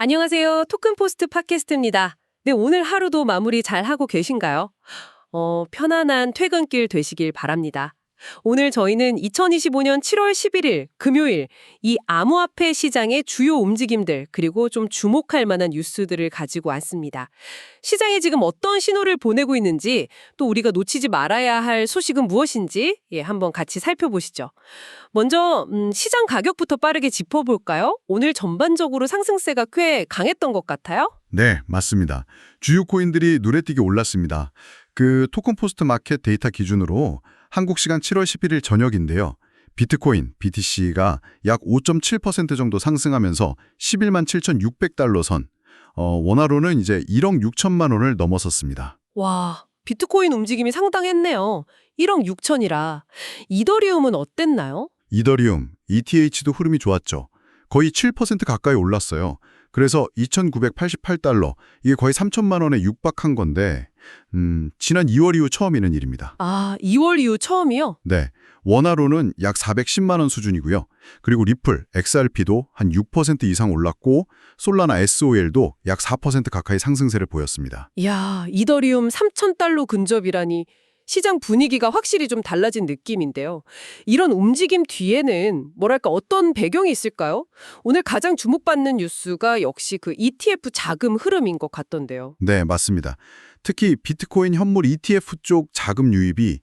안녕하세요. 토큰포스트 팟캐스트입니다. 네, 오늘 하루도 마무리 잘 하고 계신가요? 편안한 퇴근길 되시길 바랍니다. 오늘 저희는 2025년 7월 11일 금요일 이 암호화폐 시장의 주요 움직임들 그리고 좀 주목할 만한 뉴스들을 가지고 왔습니다. 시장에 지금 어떤 신호를 보내고 있는지 또 우리가 놓치지 말아야 할 소식은 무엇인지 한번 같이 살펴보시죠. 먼저 시장 가격부터 빠르게 짚어볼까요? 오늘 전반적으로 상승세가 꽤 강했던 것 같아요. 네, 맞습니다. 주요 코인들이 눈에 띄게 올랐습니다. 토큰포스트 마켓 데이터 기준으로 한국 시간 7월 11일 저녁인데요. 비트코인, BTC가 약 5.7% 정도 상승하면서 11만 7,600달러 선, 원화로는 이제 1억 6천만 원을 넘어섰습니다. 와, 비트코인 움직임이 상당했네요. 1억 6천이라. 이더리움은 어땠나요? 이더리움, ETH도 흐름이 좋았죠. 거의 7% 가까이 올랐어요. 그래서 2,988달러, 이게 거의 3천만 원에 육박한 건데 지난 2월 이후 처음 있는 일입니다. 아, 2월 이후 처음이요? 네, 원화로는 약 410만 원 수준이고요. 그리고 리플, XRP도 한 6% 이상 올랐고 솔라나 SOL도 약 4% 가까이 상승세를 보였습니다. 이야, 이더리움 3,000달러 근접이라니 시장 분위기가 확실히 좀 달라진 느낌인데요. 이런 움직임 뒤에는 뭐랄까 어떤 배경이 있을까요? 오늘 가장 주목받는 뉴스가 역시 그 ETF 자금 흐름인 것 같던데요. 네, 맞습니다. 특히 비트코인 현물 ETF 쪽 자금 유입이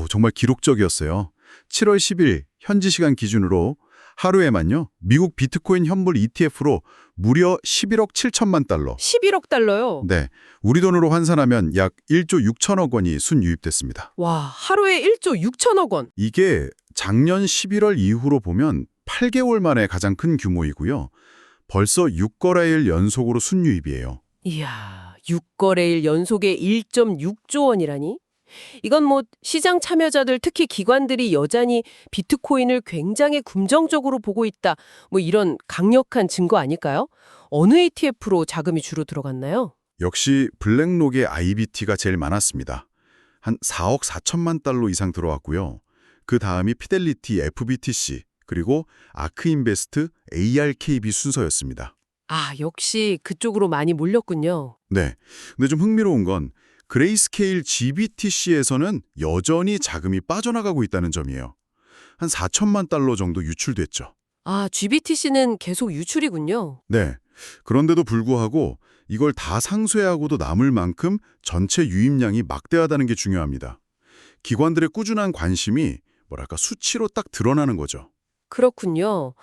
정말 기록적이었어요. 7월 10일 현지 시간 기준으로 하루에만요. 미국 비트코인 현물 ETF로 무려 11억 7천만 달러. 11억 달러요? 네, 우리 돈으로 환산하면 약 1조 6천억 원이 순유입됐습니다. 와, 하루에 1조 6천억 원. 이게 작년 11월 이후로 보면 8개월 만에 가장 큰 규모이고요. 벌써 6거래일 연속으로 순유입이에요. 이야, 6거래일 연속에 1.6조 원이라니? 이건 뭐 시장 참여자들 특히 기관들이 여전히 비트코인을 굉장히 긍정적으로 보고 있다. 뭐 이런 강력한 증거 아닐까요? 어느 ETF로 자금이 주로 들어갔나요? 역시 블랙록의 IBT가 제일 많았습니다. 한 4억 4천만 달러 이상 들어왔고요. 그 다음이 피델리티 FBTC, 그리고 아크인베스트 ARKB 순서였습니다. 아, 역시 그쪽으로 많이 몰렸군요. 네, 근데 좀 흥미로운 건 그레이스케일 GBTC에서는 여전히 자금이 빠져나가고 있다는 점이에요. 한 4천만 달러 정도 유출됐죠. 아, GBTC는 계속 유출이군요. 네, 그런데도 불구하고 이걸 다 상쇄하고도 남을 만큼 전체 유입량이 막대하다는 게 중요합니다. 기관들의 꾸준한 관심이 수치로 딱 드러나는 거죠. 그렇군요.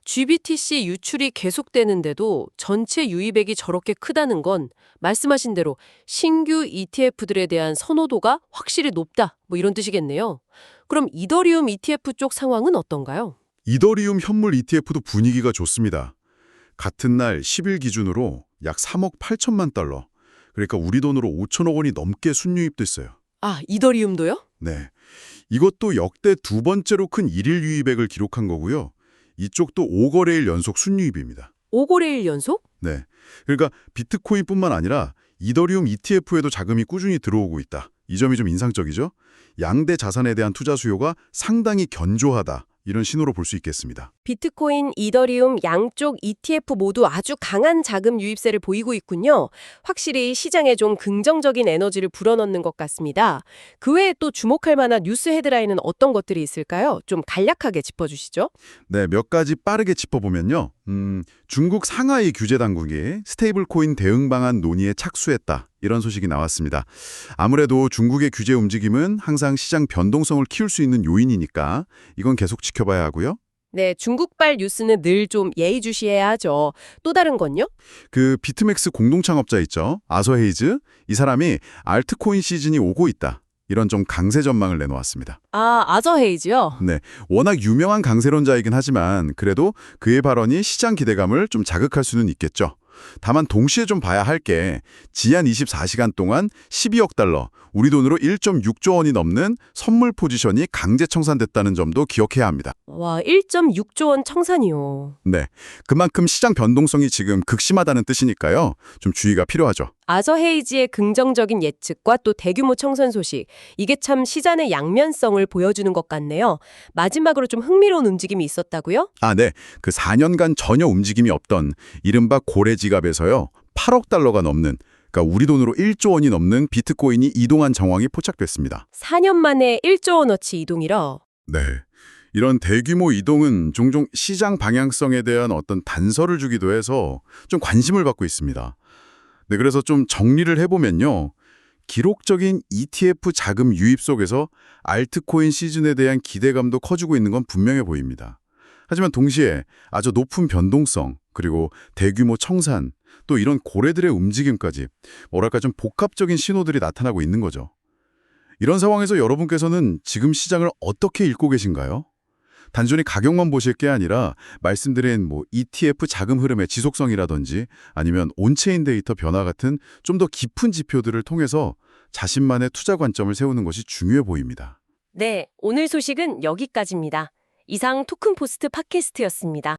GBTC 유출이 계속되는데도 전체 유입액이 저렇게 크다는 건 말씀하신 대로 신규 ETF들에 대한 선호도가 확실히 높다. 뭐 이런 뜻이겠네요. 그럼 이더리움 ETF 쪽 상황은 어떤가요? 이더리움 현물 ETF도 분위기가 좋습니다. 같은 날 10일 기준으로 약 3억 8천만 달러, 그러니까 우리 돈으로 5천억 원이 넘게 순유입됐어요. 아, 이더리움도요? 네, 이것도 역대 두 번째로 큰 일일 유입액을 기록한 거고요. 이쪽도 5거래일 연속 순유입입니다. 5거래일 연속? 네, 그러니까 비트코인뿐만 아니라 이더리움 ETF에도 자금이 꾸준히 들어오고 있다. 이 점이 좀 인상적이죠? 양대 자산에 대한 투자 수요가 상당히 견조하다. 이런 신호로 볼 수 있겠습니다. 비트코인, 이더리움 양쪽 ETF 모두 아주 강한 자금 유입세를 보이고 있군요. 확실히 시장에 좀 긍정적인 에너지를 불어넣는 것 같습니다. 그 외에 또 주목할 만한 뉴스 헤드라인은 어떤 것들이 있을까요? 좀 간략하게 짚어주시죠. 네, 몇 가지 빠르게 짚어보면요. 중국 상하이 규제 당국이 스테이블 코인 대응 방안 논의에 착수했다. 이런 소식이 나왔습니다. 아무래도 중국의 규제 움직임은 항상 시장 변동성을 키울 수 있는 요인이니까 이건 계속 지켜봐야 하고요. 네, 중국발 뉴스는 늘 좀 예의주시해야 하죠. 또 다른 건요? 비트맥스 공동 창업자 있죠. 아서헤이즈. 이 사람이 알트코인 시즌이 오고 있다. 이런 좀 강세 전망을 내놓았습니다. 아, 아저헤이즈요? 네, 워낙 유명한 강세론자이긴 하지만 그래도 그의 발언이 시장 기대감을 좀 자극할 수는 있겠죠. 다만 동시에 좀 봐야 할 게 지난 24시간 동안 12억 달러, 우리 돈으로 1.6조 원이 넘는 선물 포지션이 강제 청산됐다는 점도 기억해야 합니다. 와, 1.6조 원 청산이요. 네, 그만큼 시장 변동성이 지금 극심하다는 뜻이니까요. 좀 주의가 필요하죠. 아저 헤이지의 긍정적인 예측과 또 대규모 청산 소식, 이게 참 시장의 양면성을 보여주는 것 같네요. 마지막으로 좀 흥미로운 움직임이 있었다고요? 아, 네. 그 4년간 전혀 움직임이 없던 이른바 고래 지갑에서요. 8억 달러가 넘는, 그러니까 우리 돈으로 1조 원이 넘는 비트코인이 이동한 정황이 포착됐습니다. 4년 만에 1조 원어치 이동이라. 네. 이런 대규모 이동은 종종 시장 방향성에 대한 어떤 단서를 주기도 해서 좀 관심을 받고 있습니다. 네, 그래서 좀 정리를 해보면요. 기록적인 ETF 자금 유입 속에서 알트코인 시즌에 대한 기대감도 커지고 있는 건 분명해 보입니다. 하지만 동시에 아주 높은 변동성, 그리고 대규모 청산, 또 이런 고래들의 움직임까지 뭐랄까 좀 복합적인 신호들이 나타나고 있는 거죠. 이런 상황에서 여러분께서는 지금 시장을 어떻게 읽고 계신가요? 단순히 가격만 보실 게 아니라 말씀드린 ETF 자금 흐름의 지속성이라든지 아니면 온체인 데이터 변화 같은 좀 더 깊은 지표들을 통해서 자신만의 투자 관점을 세우는 것이 중요해 보입니다. 네, 오늘 소식은 여기까지입니다. 이상 토큰포스트 팟캐스트였습니다.